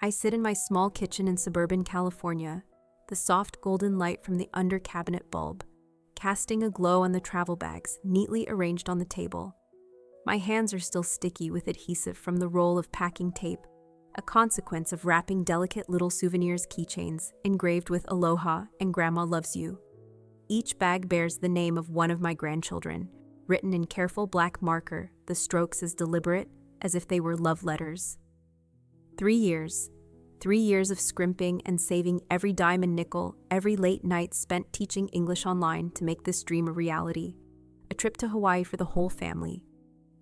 I sit in my small kitchen in suburban California, the soft golden light from the under cabinet bulb, casting a glow on the travel bags neatly arranged on the table. My hands are still sticky with adhesive from the roll of packing tape, a consequence of wrapping delicate little souvenirs keychains engraved with Aloha and Grandma Loves You. Each bag bears the name of one of my grandchildren, written in careful black marker, the strokes as deliberate as if they were love letters. 3 years. 3 years of scrimping and saving every dime and nickel, every late night spent teaching English online to make this dream a reality. A trip to Hawaii for the whole family.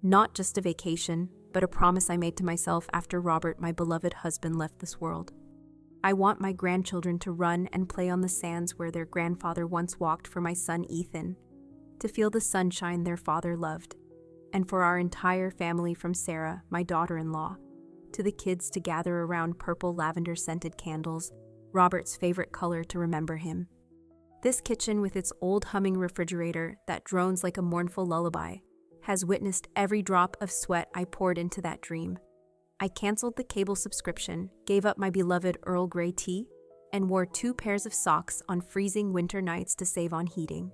Not just a vacation, but a promise I made to myself after Robert, my beloved husband, left this world. I want my grandchildren to run and play on the sands where their grandfather once walked for my son Ethan, to feel the sunshine their father loved, and for our entire family from Sarah, my daughter-in-law, to the kids to gather around purple lavender-scented candles, Robert's favorite color to remember him. This kitchen with its old humming refrigerator that drones like a mournful lullaby has witnessed every drop of sweat I poured into that dream. I canceled the cable subscription, gave up my beloved Earl Grey tea, and wore 2 pairs of socks on freezing winter nights to save on heating.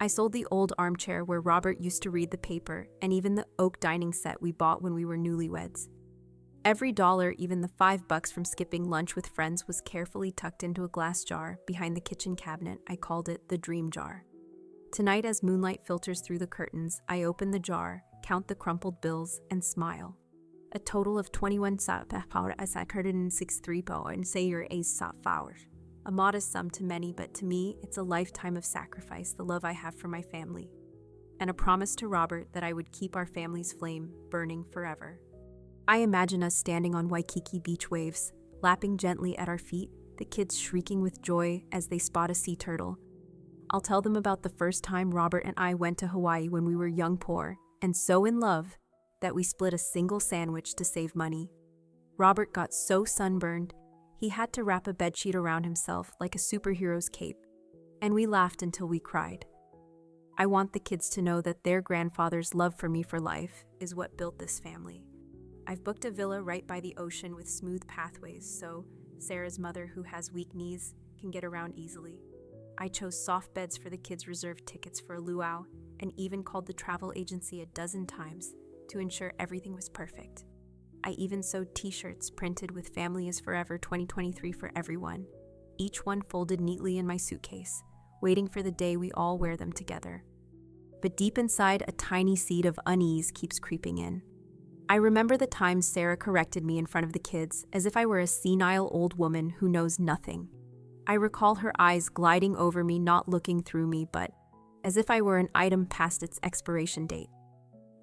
I sold the old armchair where Robert used to read the paper and even the oak dining set we bought when we were newlyweds. Every dollar, even the $5 from skipping lunch with friends, was carefully tucked into a glass jar behind the kitchen cabinet. I called it the dream jar. Tonight, as moonlight filters through the curtains, I open the jar, count the crumpled bills, and smile. A total of 21 and say your flowers. A modest sum to many, but to me, it's a lifetime of sacrifice, the love I have for my family, and a promise to Robert that I would keep our family's flame burning forever. I imagine us standing on Waikiki beach waves, lapping gently at our feet, the kids shrieking with joy as they spot a sea turtle. I'll tell them about the first time Robert and I went to Hawaii when we were young, poor, and so in love that we split a single sandwich to save money. Robert got so sunburned, he had to wrap a bedsheet around himself like a superhero's cape, and we laughed until we cried. I want the kids to know that their grandfather's love for me for life is what built this family. I've booked a villa right by the ocean with smooth pathways so Sarah's mother, who has weak knees, can get around easily. I chose soft beds for the kids, reserved tickets for a luau, and even called the travel agency a dozen times to ensure everything was perfect. I even sewed t-shirts printed with "Family is Forever 2023" for everyone, each one folded neatly in my suitcase, waiting for the day we all wear them together. But deep inside, a tiny seed of unease keeps creeping in. I remember the times Sarah corrected me in front of the kids, as if I were a senile old woman who knows nothing. I recall her eyes gliding over me, not looking through me, but as if I were an item past its expiration date.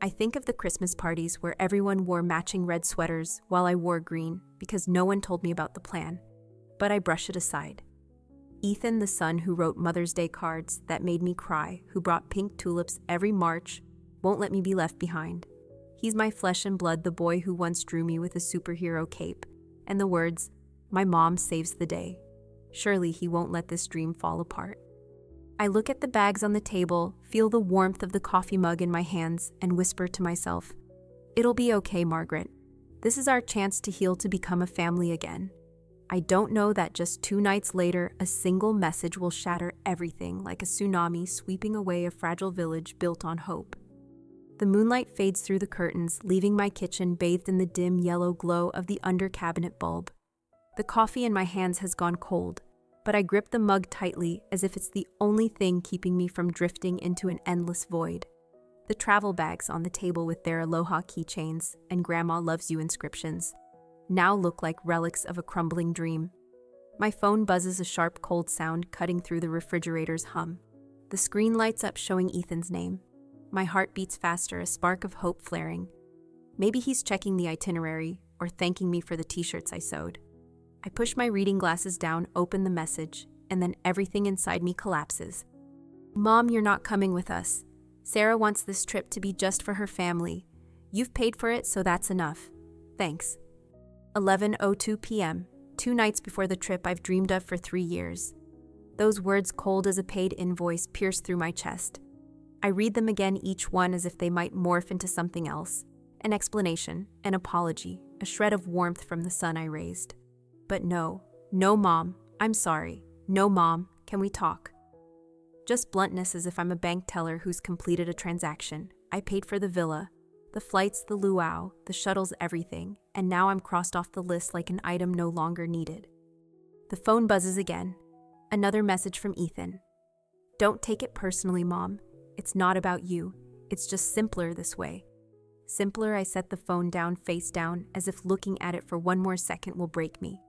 I think of the Christmas parties where everyone wore matching red sweaters while I wore green because no one told me about the plan, but I brush it aside. Ethan, the son who wrote Mother's Day cards that made me cry, who brought pink tulips every March, won't let me be left behind. He's my flesh and blood, the boy who once drew me with a superhero cape and the words, "My mom saves the day." Surely he won't let this dream fall apart. I look at the bags on the table, feel the warmth of the coffee mug in my hands, and whisper to myself, "It'll be okay, Margaret. This is our chance to heal, to become a family again." I don't know that just 2 nights later, a single message will shatter everything like a tsunami sweeping away a fragile village built on hope. The moonlight fades through the curtains, leaving my kitchen bathed in the dim yellow glow of the under cabinet bulb. The coffee in my hands has gone cold, but I grip the mug tightly as if it's the only thing keeping me from drifting into an endless void. The travel bags on the table with their Aloha keychains and Grandma Loves You inscriptions now look like relics of a crumbling dream. My phone buzzes, a sharp cold sound cutting through the refrigerator's hum. The screen lights up, showing Ethan's name. My heart beats faster, a spark of hope flaring. Maybe he's checking the itinerary or thanking me for the t-shirts I sewed. I push my reading glasses down, open the message, and then everything inside me collapses. "Mom, you're not coming with us. Sarah wants this trip to be just for her family. You've paid for it, so that's enough. Thanks." 11:02 p.m., 2 nights before the trip I've dreamed of for 3 years. Those words, cold as a paid invoice, pierce through my chest. I read them again, each one as if they might morph into something else. An explanation, an apology, a shred of warmth from the sun I raised. But no, Mom, I'm sorry. No, Mom, can we talk? Just bluntness as if I'm a bank teller who's completed a transaction. I paid for the villa, the flights, the luau, the shuttles, everything, and now I'm crossed off the list like an item no longer needed. The phone buzzes again. Another message from Ethan. Don't take it personally, Mom. It's not about you. It's just simpler this way. Simpler, I set the phone down face down, as if looking at it for one more second will break me.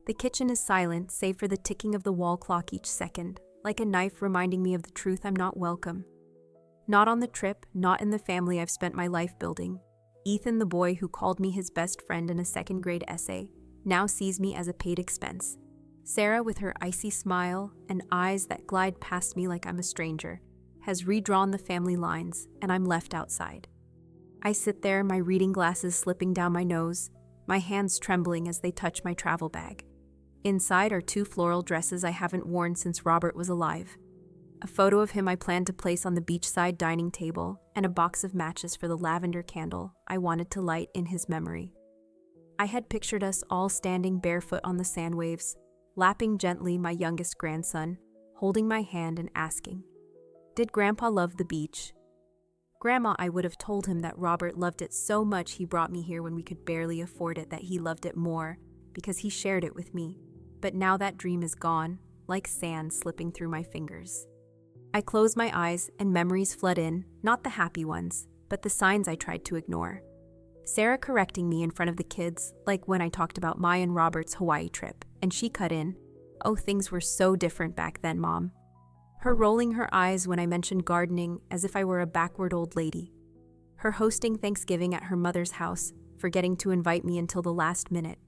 The kitchen is silent, save for the ticking of the wall clock each second, like a knife reminding me of the truth I'm not welcome. Not on the trip, not in the family I've spent my life building. Ethan, the boy who called me his best friend in a second-grade essay, now sees me as a paid expense. Sarah, with her icy smile and eyes that glide past me like I'm a stranger, has redrawn the family lines, and I'm left outside. I sit there, my reading glasses slipping down my nose, my hands trembling as they touch my travel bag. Inside are 2 floral dresses I haven't worn since Robert was alive, a photo of him I planned to place on the beachside dining table, and a box of matches for the lavender candle I wanted to light in his memory. I had pictured us all standing barefoot on the sand waves, lapping gently my youngest grandson, holding my hand and asking, "Did Grandpa love the beach?" Grandma, I would have told him that Robert loved it so much he brought me here when we could barely afford it, that he loved it more because he shared it with me. But now that dream is gone, like sand slipping through my fingers. I close my eyes and memories flood in, not the happy ones, but the signs I tried to ignore. Sarah correcting me in front of the kids, like when I talked about my and Robert's Hawaii trip, and she cut in, "Oh, things were so different back then, Mom." Her rolling her eyes when I mentioned gardening as if I were a backward old lady. Her hosting Thanksgiving at her mother's house, forgetting to invite me until the last minute.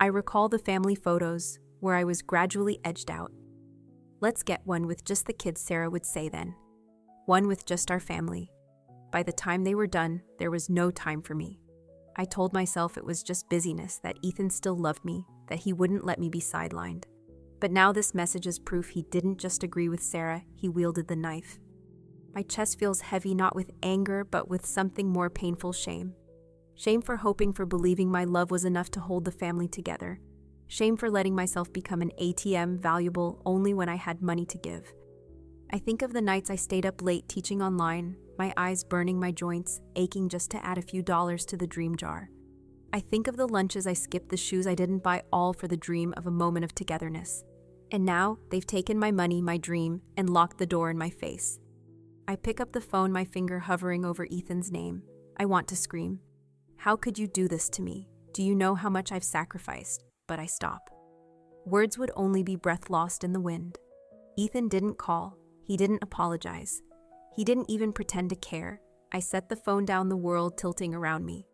I recall the family photos where I was gradually edged out. "Let's get one with just the kids," Sarah would say then. One with just our family. By the time they were done, there was no time for me. I told myself it was just busyness, that Ethan still loved me, that he wouldn't let me be sidelined. But now this message is proof he didn't just agree with Sarah, he wielded the knife. My chest feels heavy, not with anger, but with something more painful: shame. Shame for hoping, for believing my love was enough to hold the family together. Shame for letting myself become an ATM, valuable only when I had money to give. I think of the nights I stayed up late teaching online, my eyes burning, my joints aching just to add a few dollars to the dream jar. I think of the lunches I skipped, the shoes I didn't buy, all for the dream of a moment of togetherness. And now they've taken my money, my dream, and locked the door in my face. I pick up the phone, my finger hovering over Ethan's name. I want to scream. How could you do this to me? Do you know how much I've sacrificed? But I stop. Words would only be breath lost in the wind. Ethan didn't call. He didn't apologize. He didn't even pretend to care. I set the phone down, the world tilting around me.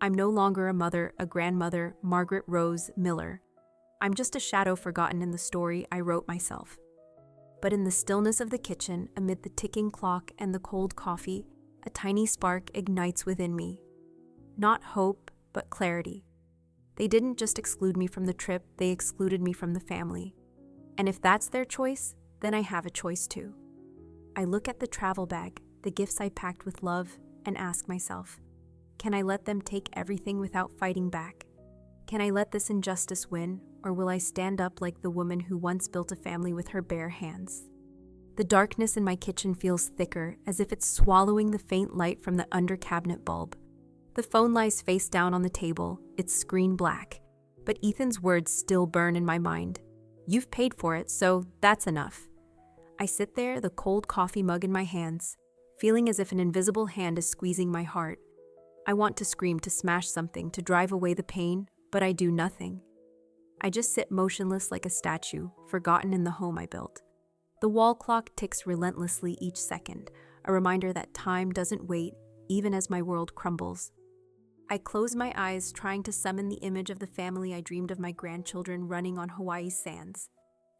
I'm no longer a mother, a grandmother, Margaret Rose Miller. I'm just a shadow forgotten in the story I wrote myself. But in the stillness of the kitchen, amid the ticking clock and the cold coffee, a tiny spark ignites within me. Not hope, but clarity. They didn't just exclude me from the trip, they excluded me from the family. And if that's their choice, then I have a choice too. I look at the travel bag, the gifts I packed with love, and ask myself, can I let them take everything without fighting back? Can I let this injustice win, or will I stand up like the woman who once built a family with her bare hands? The darkness in my kitchen feels thicker, as if it's swallowing the faint light from the under-cabinet bulb. The phone lies face down on the table, its screen black, but Ethan's words still burn in my mind. You've paid for it, so that's enough. I sit there, the cold coffee mug in my hands, feeling as if an invisible hand is squeezing my heart. I want to scream, to smash something, to drive away the pain, but I do nothing. I just sit motionless like a statue, forgotten in the home I built. The wall clock ticks relentlessly each second, a reminder that time doesn't wait, even as my world crumbles. I close my eyes, trying to summon the image of the family I dreamed of, my grandchildren running on Hawaii's sands.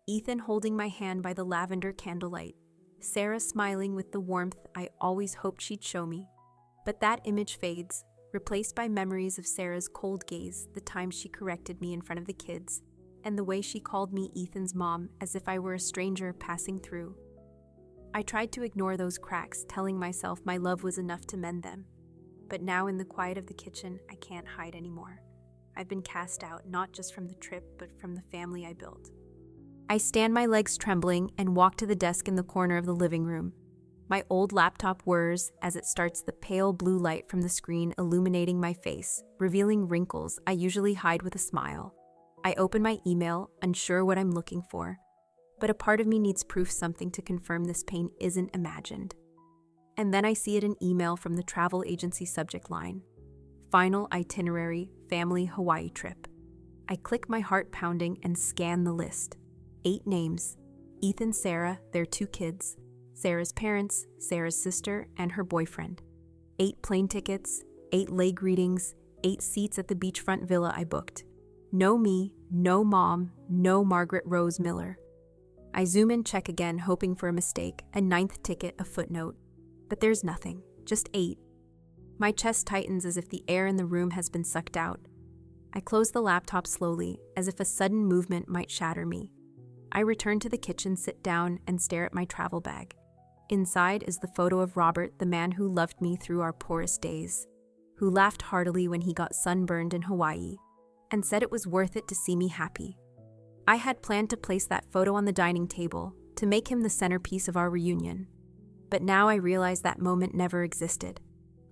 Ethan holding my hand by the lavender candlelight. Sarah smiling with the warmth I always hoped she'd show me. But that image fades, replaced by memories of Sarah's cold gaze, the time she corrected me in front of the kids, and the way she called me Ethan's mom as if I were a stranger passing through. I tried to ignore those cracks, telling myself my love was enough to mend them. But now in the quiet of the kitchen, I can't hide anymore. I've been cast out, not just from the trip, but from the family I built. I stand, my legs trembling, and walk to the desk in the corner of the living room. My old laptop whirs as it starts, the pale blue light from the screen illuminating my face, revealing wrinkles I usually hide with a smile. I open my email, unsure what I'm looking for, but a part of me needs proof, something to confirm this pain isn't imagined. And then I see it, an email from the travel agency, subject line: final itinerary, family Hawaii trip. I click, my heart pounding, and scan the list. 8 names: Ethan, Sarah, their 2 kids, Sarah's parents, Sarah's sister, and her boyfriend. 8 plane tickets, 8 leg readings, 8 seats at the beachfront villa I booked. No me, no mom, no Margaret Rose Miller. I zoom in, check again, hoping for a mistake, a 9th ticket, a footnote. But there's nothing, just 8. My chest tightens as if the air in the room has been sucked out. I close the laptop slowly, as if a sudden movement might shatter me. I return to the kitchen, sit down, and stare at my travel bag. Inside is the photo of Robert, the man who loved me through our poorest days, who laughed heartily when he got sunburned in Hawaii, and said it was worth it to see me happy. I had planned to place that photo on the dining table, to make him the centerpiece of our reunion. But now I realize that moment never existed.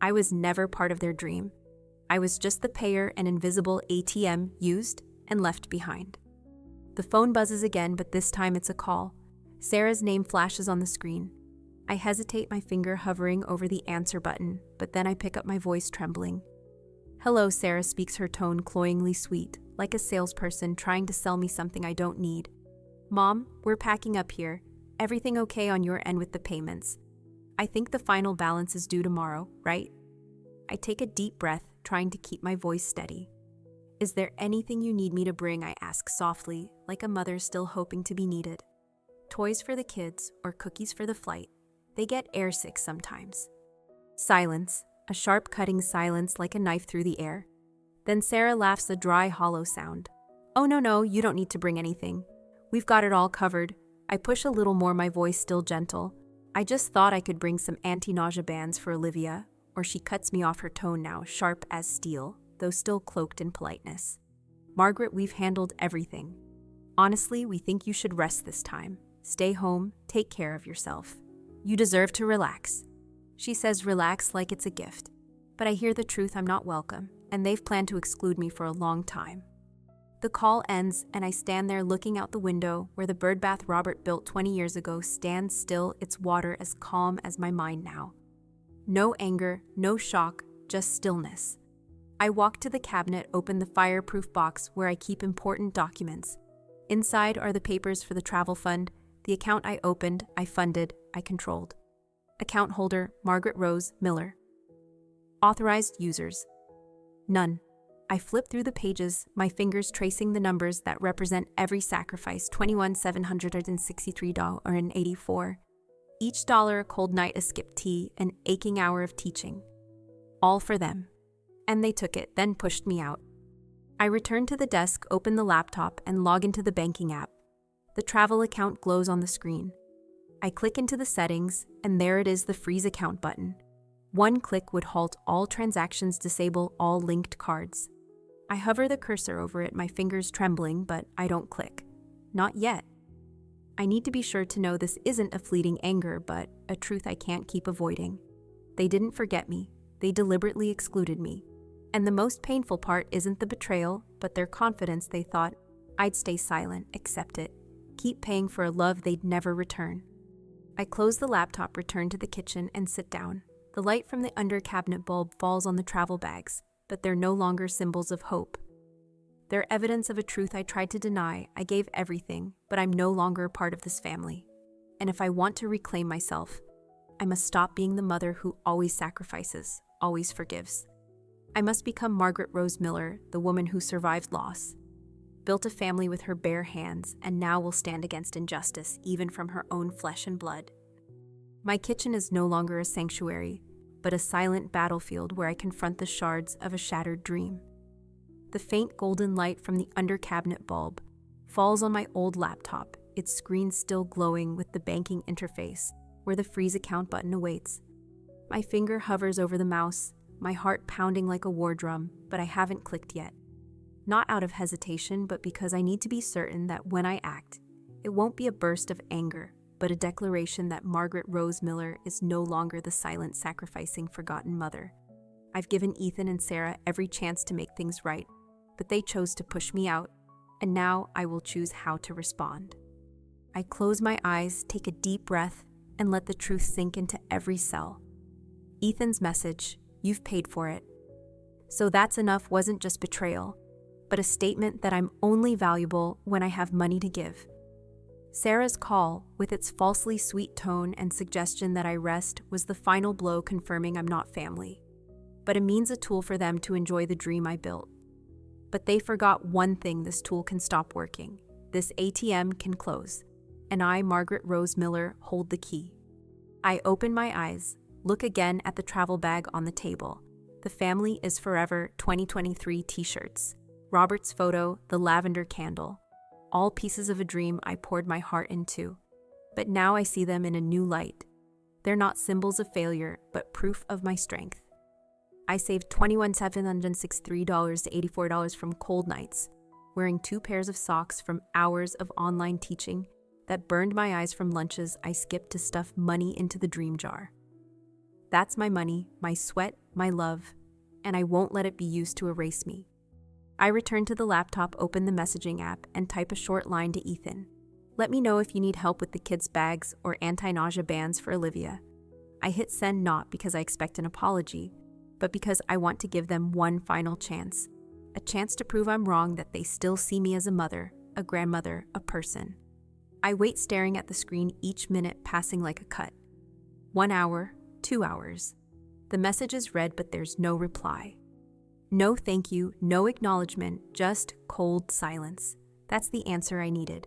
I was never part of their dream. I was just the payer, an invisible ATM used and left behind. The phone buzzes again, but this time it's a call. Sarah's name flashes on the screen. I hesitate, my finger hovering over the answer button, but then I pick up, my voice trembling. "Hello," Sarah speaks, her tone cloyingly sweet, like a salesperson trying to sell me something I don't need. "Mom, we're packing up here. Everything okay on your end with the payments? I think the final balance is due tomorrow, right?" I take a deep breath, trying to keep my voice steady. "Is there anything you need me to bring?" I ask softly, like a mother still hoping to be needed. "Toys for the kids or cookies for the flight? They get airsick sometimes." Silence, a sharp cutting silence like a knife through the air. Then Sarah laughs, a dry, hollow sound. "Oh no, you don't need to bring anything. We've got it all covered." I push a little more, my voice still gentle. "I just thought I could bring some anti-nausea bands for Olivia," or she cuts me off, her tone now sharp as steel, though still cloaked in politeness. "Margaret, we've handled everything. Honestly, we think you should rest this time. Stay home, take care of yourself. You deserve to relax." She says relax like it's a gift. But I hear the truth, I'm not welcome, and they've planned to exclude me for a long time. The call ends, and I stand there looking out the window where the birdbath Robert built 20 years ago stands still, its water as calm as my mind now. No anger, no shock, just stillness. I walk to the cabinet, open the fireproof box where I keep important documents. Inside are the papers for the travel fund, the account I opened, I funded, I controlled. Account holder, Margaret Rose Miller. Authorized users. None. I flip through the pages, my fingers tracing the numbers that represent every sacrifice, $21,763.84. Each dollar a cold night, a skipped tea, an aching hour of teaching. All for them. And they took it, then pushed me out. I return to the desk, open the laptop, and log into the banking app. The travel account glows on the screen. I click into the settings, and there it is, the freeze account button. One click would halt all transactions, disable all linked cards. I hover the cursor over it, my fingers trembling, but I don't click. Not yet. I need to be sure to know this isn't a fleeting anger, but a truth I can't keep avoiding. They didn't forget me. They deliberately excluded me. And the most painful part isn't the betrayal, but their confidence. They thought I'd stay silent, accept it, keep paying for a love they'd never return. I close the laptop, return to the kitchen, and sit down. The light from the under cabinet bulb falls on the travel bags, but they're no longer symbols of hope. They're evidence of a truth I tried to deny. I gave everything, but I'm no longer a part of this family. And if I want to reclaim myself, I must stop being the mother who always sacrifices, always forgives. I must become Margaret Rose Miller, the woman who survived loss, built a family with her bare hands, and now will stand against injustice, even from her own flesh and blood. My kitchen is no longer a sanctuary, but a silent battlefield where I confront the shards of a shattered dream. The faint golden light from the under cabinet bulb falls on my old laptop, its screen still glowing with the banking interface, where the freeze account button awaits. My finger hovers over the mouse, my heart pounding like a war drum, but I haven't clicked yet. Not out of hesitation, but because I need to be certain that when I act, it won't be a burst of anger, but a declaration that Margaret Rose Miller is no longer the silent, sacrificing, forgotten mother. I've given Ethan and Sarah every chance to make things right, but they chose to push me out, and now I will choose how to respond. I close my eyes, take a deep breath, and let the truth sink into every cell. Ethan's message, "You've paid for it." So that's enough wasn't just betrayal, but a statement that I'm only valuable when I have money to give. Sarah's call, with its falsely sweet tone and suggestion that I rest, was the final blow confirming I'm not family, but it means a tool for them to enjoy the dream I built. But they forgot one thing: this tool can stop working. This ATM can close. And I, Margaret Rose Miller, hold the key. I open my eyes, look again at the travel bag on the table. The Family is Forever 2023 t-shirts, Robert's photo, the lavender candle, all pieces of a dream I poured my heart into. But now I see them in a new light. They're not symbols of failure, but proof of my strength. I saved $21,763 to $84 from cold nights, wearing 2 pairs of socks from hours of online teaching that burned my eyes from lunches I skipped to stuff money into the dream jar. That's my money, my sweat, my love, and I won't let it be used to erase me. I return to the laptop, open the messaging app, and type a short line to Ethan. "Let me know if you need help with the kids' bags or anti-nausea bands for Olivia." I hit send not because I expect an apology, but because I want to give them one final chance. A chance to prove I'm wrong, that they still see me as a mother, a grandmother, a person. I wait, staring at the screen, each minute passing like a cut. 1 hour, 2 hours. The message is read, but there's no reply. No thank you, no acknowledgement, just cold silence. That's the answer I needed.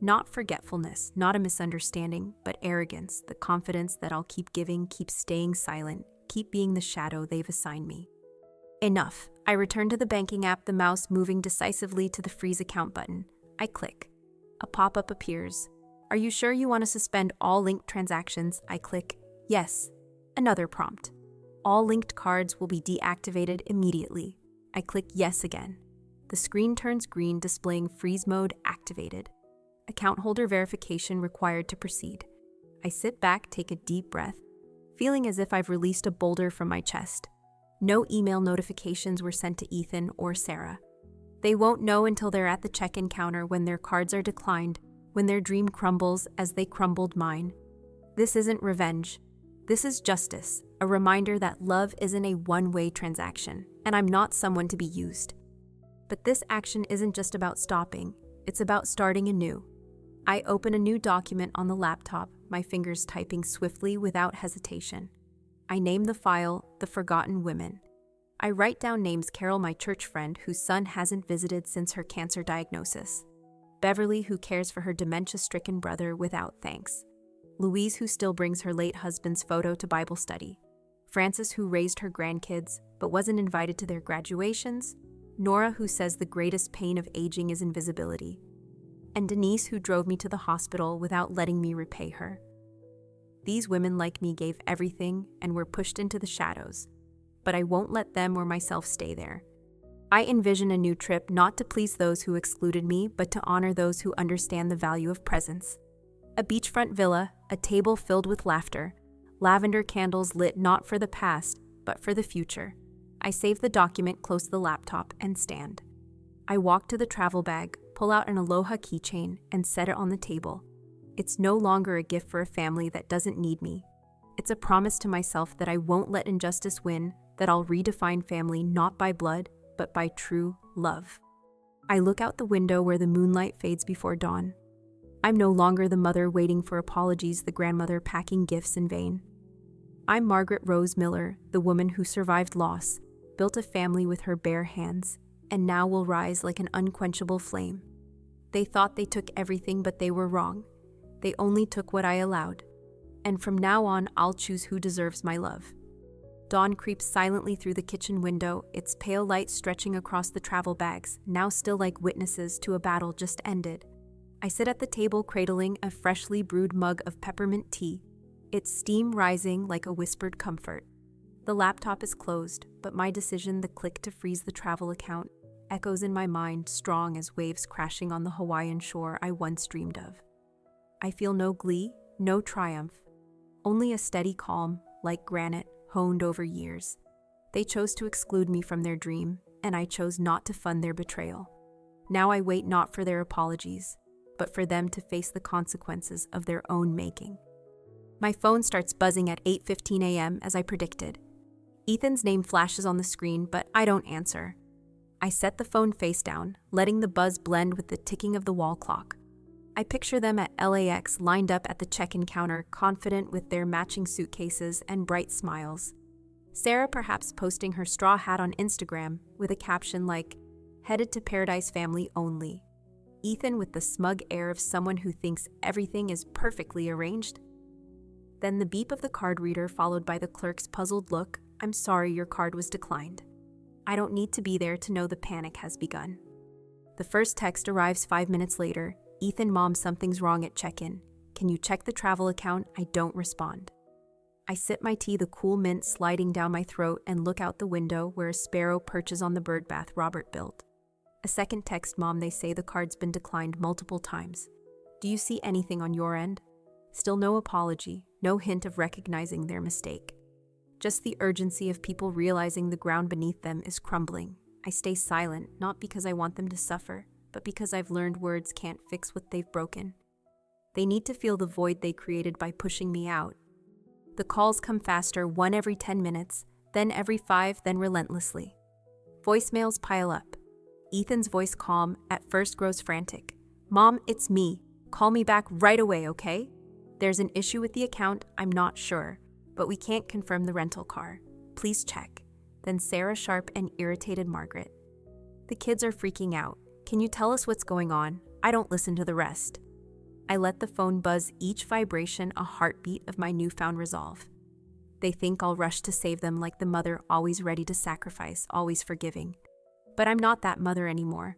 Not forgetfulness, not a misunderstanding, but arrogance, the confidence that I'll keep giving, keep staying silent, keep being the shadow they've assigned me. Enough. I return to the banking app, the mouse moving decisively to the freeze account button. I click. A pop-up appears. "Are you sure you want to suspend all linked transactions?" I click yes. Another prompt. "All linked cards will be deactivated immediately." I click yes again. The screen turns green, displaying freeze mode activated. Account holder verification required to proceed. I sit back, take a deep breath, feeling as if I've released a boulder from my chest. No email notifications were sent to Ethan or Sarah. They won't know until they're at the check-in counter, when their cards are declined, when their dream crumbles as they crumbled mine. This isn't revenge. This is justice, a reminder that love isn't a one-way transaction, and I'm not someone to be used. But this action isn't just about stopping, it's about starting anew. I open a new document on the laptop, my fingers typing swiftly without hesitation. I name the file, The Forgotten Women. I write down names: Carol, my church friend, whose son hasn't visited since her cancer diagnosis; Beverly, who cares for her dementia-stricken brother without thanks; Louise, who still brings her late husband's photo to Bible study; Frances, who raised her grandkids but wasn't invited to their graduations; Nora, who says the greatest pain of aging is invisibility; and Denise, who drove me to the hospital without letting me repay her. These women, like me, gave everything and were pushed into the shadows, but I won't let them or myself stay there. I envision a new trip, not to please those who excluded me, but to honor those who understand the value of presence. A beachfront villa, a table filled with laughter, lavender candles lit not for the past, but for the future. I save the document, close the laptop, and stand. I walk to the travel bag, pull out an Aloha keychain, and set it on the table. It's no longer a gift for a family that doesn't need me. It's a promise to myself that I won't let injustice win, that I'll redefine family not by blood, but by true love. I look out the window where the moonlight fades before dawn. I'm no longer the mother waiting for apologies, the grandmother packing gifts in vain. I'm Margaret Rose Miller, the woman who survived loss, built a family with her bare hands, and now will rise like an unquenchable flame. They thought they took everything, but they were wrong. They only took what I allowed. And from now on, I'll choose who deserves my love. Dawn creeps silently through the kitchen window, its pale light stretching across the travel bags, now still like witnesses to a battle just ended. I sit at the table, cradling a freshly brewed mug of peppermint tea, its steam rising like a whispered comfort. The laptop is closed, but my decision, the click to freeze the travel account, echoes in my mind strong as waves crashing on the Hawaiian shore I once dreamed of. I feel no glee, no triumph, only a steady calm, like granite, honed over years. They chose to exclude me from their dream, and I chose not to fund their betrayal. Now I wait not for their apologies, but for them to face the consequences of their own making. My phone starts buzzing at 8:15 a.m. as I predicted. Ethan's name flashes on the screen, but I don't answer. I set the phone face down, letting the buzz blend with the ticking of the wall clock. I picture them at LAX lined up at the check-in counter, confident with their matching suitcases and bright smiles. Sarah perhaps posting her straw hat on Instagram with a caption like, "Headed to Paradise Family Only." Ethan with the smug air of someone who thinks everything is perfectly arranged. Then the beep of the card reader followed by the clerk's puzzled look, "I'm sorry, your card was declined." I don't need to be there to know the panic has begun. The first text arrives 5 minutes later. "Ethan, Mom, something's wrong at check-in. Can you check the travel account?" I don't respond. I sip my tea, the cool mint sliding down my throat, and look out the window where a sparrow perches on the bird bath Robert built. A second text, "Mom, they say the card's been declined multiple times. Do you see anything on your end?" Still no apology, no hint of recognizing their mistake. Just the urgency of people realizing the ground beneath them is crumbling. I stay silent, not because I want them to suffer, but because I've learned words can't fix what they've broken. They need to feel the void they created by pushing me out. The calls come faster, one every 10 minutes, then every 5, then relentlessly. Voicemails pile up. Ethan's voice calm, at first grows frantic. "Mom, it's me. Call me back right away, okay? There's an issue with the account, I'm not sure, but we can't confirm the rental car. Please check." Then Sarah sharp and irritated Margaret. "The kids are freaking out. Can you tell us what's going on? I don't listen to the rest." I let the phone buzz, each vibration a heartbeat of my newfound resolve. They think I'll rush to save them like the mother always ready to sacrifice, always forgiving. But I'm not that mother anymore.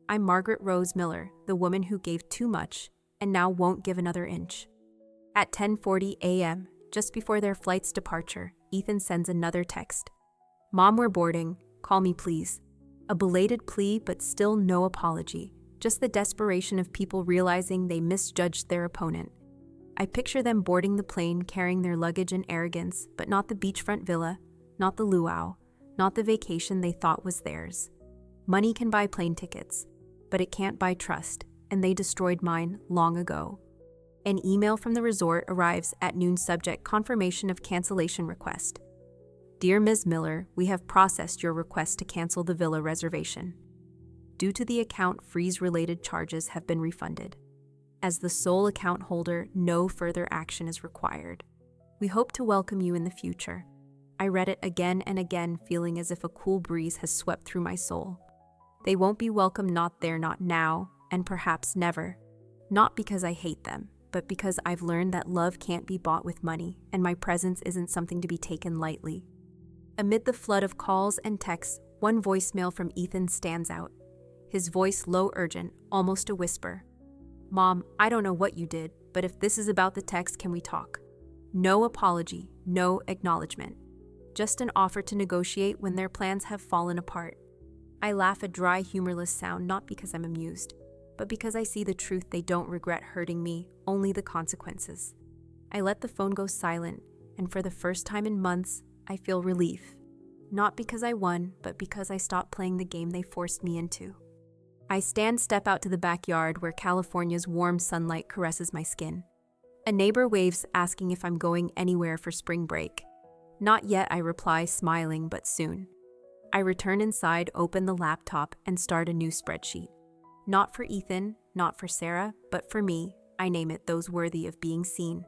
I'm Margaret Rose Miller, the woman who gave too much and now won't give another inch. At 10:40 a.m., just before their flight's departure, Ethan sends another text. "Mom, we're boarding. Call me, please." A belated plea, but still no apology. Just the desperation of people realizing they misjudged their opponent. I picture them boarding the plane carrying their luggage and arrogance, but not the beachfront villa, not the luau, not the vacation they thought was theirs. Money can buy plane tickets, but it can't buy trust, and they destroyed mine long ago. An email from the resort arrives at noon, subject confirmation of cancellation request. "Dear Ms. Miller, we have processed your request to cancel the villa reservation. Due to the account freeze-related charges have been refunded. As the sole account holder, no further action is required. We hope to welcome you in the future." I read it again and again, feeling as if a cool breeze has swept through my soul. They won't be welcome, not there, not now, and perhaps never. Not because I hate them, but because I've learned that love can't be bought with money, and my presence isn't something to be taken lightly. Amid the flood of calls and texts, one voicemail from Ethan stands out. His voice low, urgent, almost a whisper. "Mom, I don't know what you did, but if this is about the text, can we talk?" No apology, no acknowledgement. Just an offer to negotiate when their plans have fallen apart. I laugh, a dry, humorless sound, not because I'm amused, but because I see the truth. They don't regret hurting me, only the consequences. I let the phone go silent, and for the first time in months, I feel relief. Not because I won, but because I stopped playing the game they forced me into. I step out to the backyard where California's warm sunlight caresses my skin. A neighbor waves, asking if I'm going anywhere for spring break. "Not yet," I reply, smiling, "but soon." I return inside, open the laptop, and start a new spreadsheet. Not for Ethan, not for Sarah, but for me. I name it those worthy of being seen.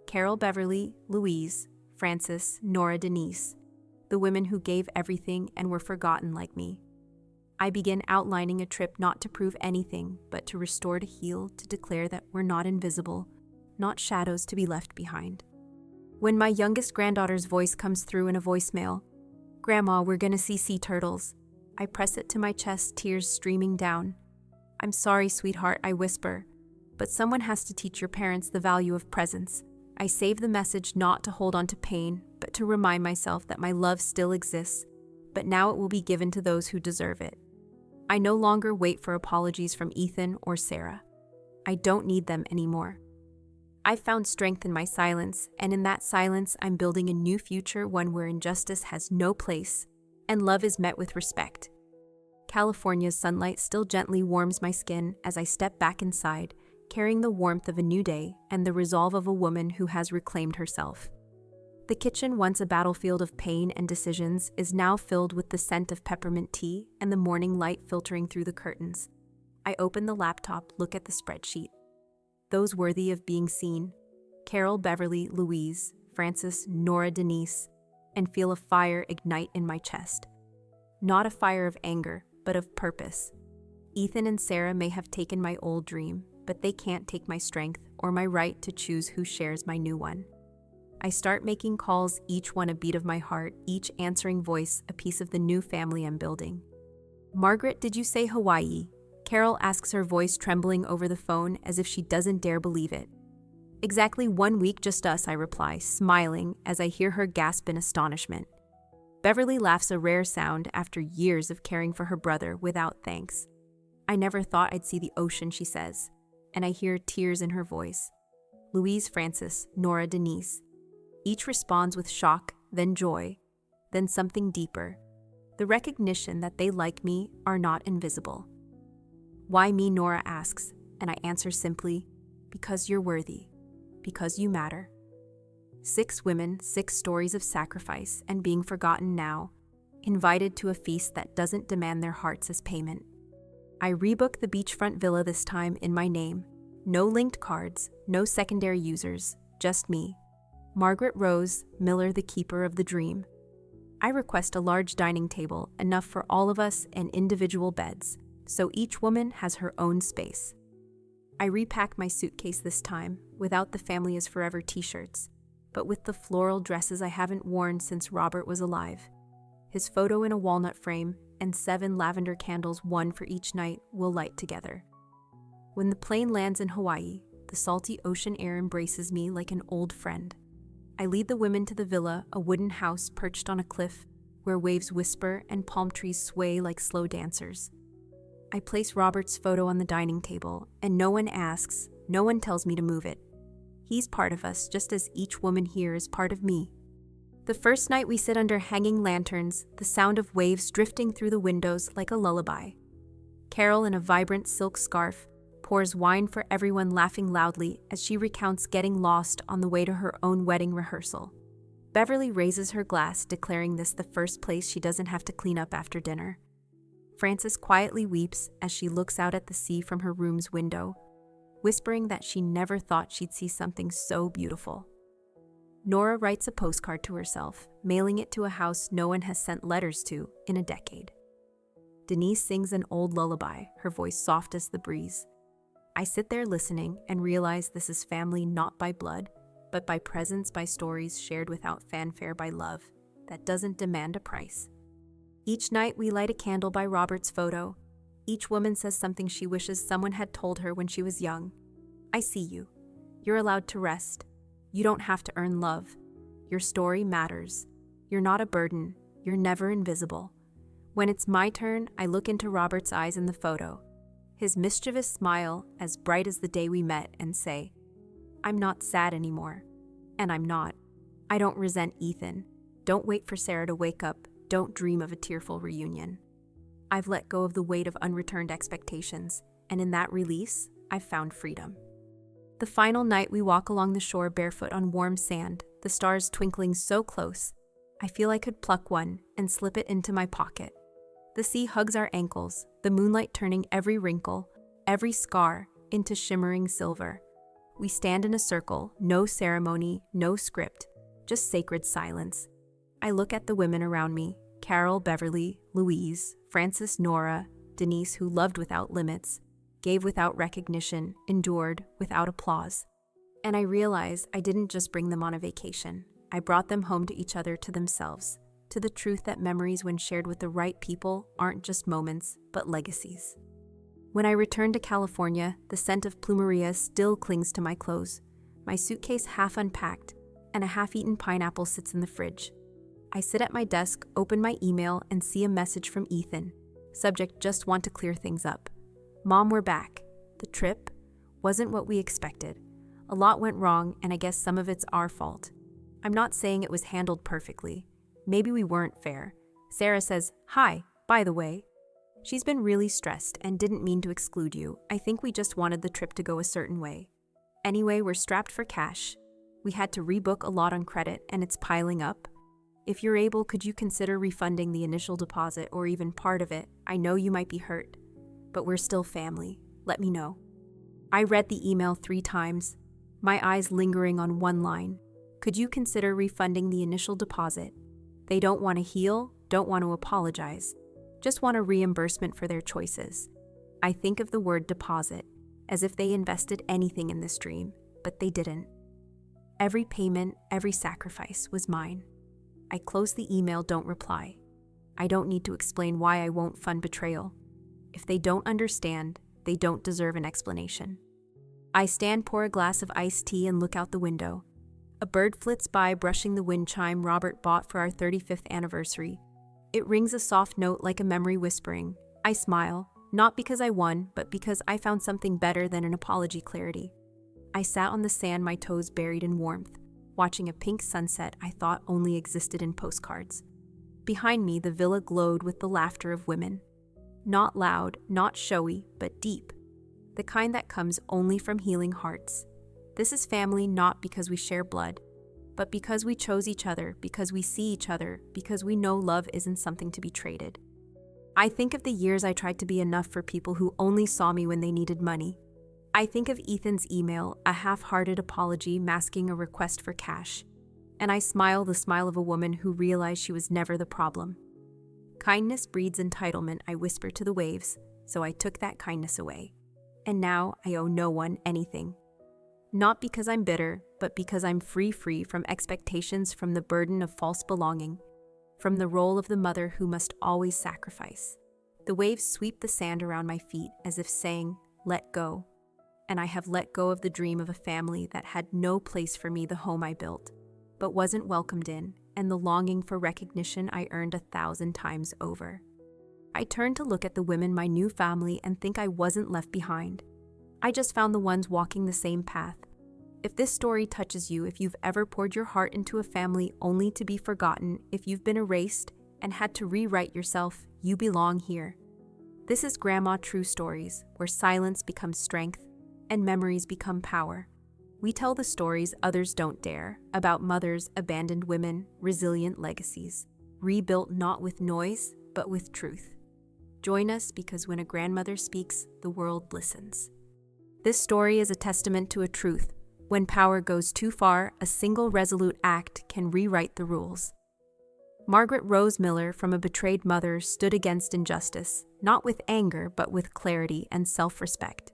Carol, Beverly, Louise, Frances, Nora, Denise. The women who gave everything and were forgotten like me. I begin outlining a trip not to prove anything, but to restore, to heal, to declare that we're not invisible, not shadows to be left behind. When my youngest granddaughter's voice comes through in a voicemail, "Grandma, we're gonna see sea turtles." I press it to my chest, tears streaming down. "I'm sorry, sweetheart," I whisper, "but someone has to teach your parents the value of presence. I save the message not to hold on to pain, but to remind myself that my love still exists, but now it will be given to those who deserve it. I no longer wait for apologies from Ethan or Sarah. I don't need them anymore. I've found strength in my silence, and in that silence, I'm building a new future, one where injustice has no place and love is met with respect. California's sunlight still gently warms my skin as I step back inside, carrying the warmth of a new day and the resolve of a woman who has reclaimed herself. The kitchen, once a battlefield of pain and decisions, is now filled with the scent of peppermint tea and the morning light filtering through the curtains. I open the laptop, look at the spreadsheet. Those worthy of being seen: Carol, Beverly, Louise, Frances, Nora, Denise, and feel a fire ignite in my chest. Not a fire of anger, but of purpose. Ethan and Sarah may have taken my old dream, but they can't take my strength or my right to choose who shares my new one. I start making calls, each one a beat of my heart, each answering voice a piece of the new family I'm building. "Margaret, did you say Hawaii?" Carol asks, her voice trembling over the phone as if she doesn't dare believe it. "Exactly 1 week, just us," I reply, smiling as I hear her gasp in astonishment. Beverly laughs, a rare sound after years of caring for her brother without thanks. "I never thought I'd see the ocean," she says, and I hear tears in her voice. Louise, Frances, Nora, Denise. Each responds with shock, then joy, then something deeper. The recognition that they like me, are not invisible. "Why me?" Nora asks, and I answer simply, "Because you're worthy. Because you matter." 6 women, 6 stories of sacrifice and being forgotten now, invited to a feast that doesn't demand their hearts as payment. I rebook the beachfront villa, this time in my name. No linked cards, no secondary users, just me. Margaret Rose Miller, the keeper of the dream. I request a large dining table, enough for all of us, and individual beds, so each woman has her own space. I repack my suitcase this time, without the family is forever t-shirts, but with the floral dresses I haven't worn since Robert was alive. His photo in a walnut frame and 7 lavender candles, 1 for each night, will light together. When the plane lands in Hawaii, the salty ocean air embraces me like an old friend. I lead the women to the villa, a wooden house perched on a cliff where waves whisper and palm trees sway like slow dancers. I place Robert's photo on the dining table, and no one asks, no one tells me to move it. He's part of us, just as each woman here is part of me. The first night we sit under hanging lanterns, the sound of waves drifting through the windows like a lullaby. Carol, in a vibrant silk scarf, pours wine for everyone, laughing loudly as she recounts getting lost on the way to her own wedding rehearsal. Beverly raises her glass, declaring this the first place she doesn't have to clean up after dinner. Frances quietly weeps as she looks out at the sea from her room's window, whispering that she never thought she'd see something so beautiful. Nora writes a postcard to herself, mailing it to a house no one has sent letters to in a decade. Denise sings an old lullaby, her voice soft as the breeze. I sit there listening and realize this is family not by blood, but by presence, by stories shared without fanfare, by love that doesn't demand a price. Each night we light a candle by Robert's photo. Each woman says something she wishes someone had told her when she was young. I see you. You're allowed to rest. You don't have to earn love. Your story matters. You're not a burden. You're never invisible. When it's my turn, I look into Robert's eyes in the photo, his mischievous smile as bright as the day we met, and say, I'm not sad anymore. And I'm not. I don't resent Ethan. Don't wait for Sarah to wake up. Don't dream of a tearful reunion. I've let go of the weight of unreturned expectations, and in that release, I've found freedom. The final night we walk along the shore barefoot on warm sand, the stars twinkling so close, I feel I could pluck one and slip it into my pocket. The sea hugs our ankles, the moonlight turning every wrinkle, every scar, into shimmering silver. We stand in a circle, no ceremony, no script, just sacred silence. I look at the women around me, Carol, Beverly, Louise, Frances, Nora, Denise, who loved without limits, gave without recognition, endured without applause. And I realize I didn't just bring them on a vacation. I brought them home to each other, to themselves, to the truth that memories, when shared with the right people, aren't just moments, but legacies. When I return to California, the scent of plumeria still clings to my clothes. My suitcase half unpacked, and a half-eaten pineapple sits in the fridge. I sit at my desk, open my email, and see a message from Ethan. Subject: just want to clear things up. Mom, we're back. The trip wasn't what we expected. A lot went wrong, and I guess some of it's our fault. I'm not saying it was handled perfectly. Maybe we weren't fair. Sarah says, "Hi, by the way." She's been really stressed and didn't mean to exclude you. I think we just wanted the trip to go a certain way. Anyway, we're strapped for cash. We had to rebook a lot on credit, and it's piling up. If you're able, could you consider refunding the initial deposit or even part of it? I know you might be hurt, but we're still family. Let me know. I read the email 3 times, my eyes lingering on one line. Could you consider refunding the initial deposit? They don't want to heal, don't want to apologize, just want a reimbursement for their choices. I think of the word deposit as if they invested anything in this dream, but they didn't. Every payment, every sacrifice was mine. I close the email, don't reply. I don't need to explain why I won't fund Betrayal. If they don't understand, they don't deserve an explanation. I stand, pour a glass of iced tea, and look out the window. A bird flits by, brushing the wind chime Robert bought for our 35th anniversary. It rings a soft note like a memory whispering. I smile, not because I won, but because I found something better than an apology. Clarity. I sat on the sand, my toes buried in warmth, watching a pink sunset I thought only existed in postcards. Behind me, the villa glowed with the laughter of women. Not loud, not showy, but deep. The kind that comes only from healing hearts. This is family, not because we share blood, but because we chose each other, because we see each other, because we know love isn't something to be traded. I think of the years I tried to be enough for people who only saw me when they needed money. I think of Ethan's email, a half-hearted apology masking a request for cash. And I smile, the smile of a woman who realized she was never the problem. Kindness breeds entitlement, I whisper to the waves, so I took that kindness away. And now I owe no one anything. Not because I'm bitter, but because I'm free from expectations, from the burden of false belonging, from the role of the mother who must always sacrifice. The waves sweep the sand around my feet as if saying, let go. And I have let go of the dream of a family that had no place for me, the home I built, but wasn't welcomed in, and the longing for recognition I earned 1,000 times over. I turn to look at the women, my new family, and think I wasn't left behind. I just found the ones walking the same path. If this story touches you, if you've ever poured your heart into a family only to be forgotten, if you've been erased and had to rewrite yourself, you belong here. This is Grandma True Stories, where silence becomes strength and memories become power. We tell the stories others don't dare, about mothers, abandoned women, resilient legacies, rebuilt not with noise, but with truth. Join us, because when a grandmother speaks, the world listens. This story is a testament to a truth. When power goes too far, a single resolute act can rewrite the rules. Margaret Rose Miller, from a betrayed mother, stood against injustice, not with anger, but with clarity and self-respect.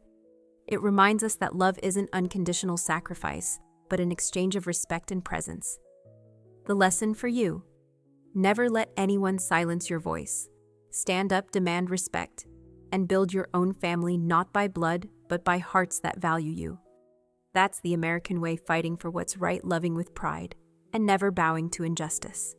It reminds us that love isn't unconditional sacrifice, but an exchange of respect and presence. The lesson for you: never let anyone silence your voice. Stand up, demand respect, and build your own family, not by blood, but by hearts that value you. That's the American way, fighting for what's right, loving with pride, and never bowing to injustice.